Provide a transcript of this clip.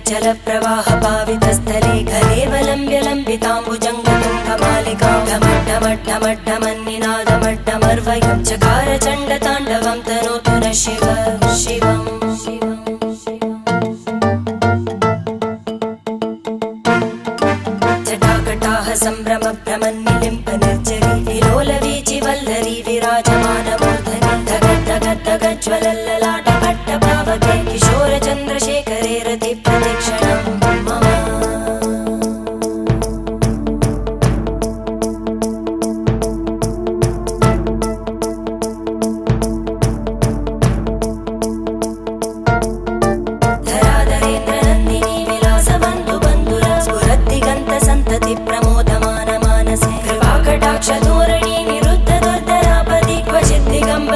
जलप्रवाह पावितस्थले घलेवलम्ब्य लम्बिताम्बुजङ्गतुङ्गमालिकां ढमड्ढमड्ढमड्ढमन्निनादमड्ढमर्वयं चकार चण्डताण्डवं तनोतु नः शिव शिवम् जटाकटाः सम्भ्रमभ्रमन्निलिम्प निर्जरी विलोलवीचिवल्लरी विराजमानमूर्धनि धगद्धगद्धगज्ज्वलल्ल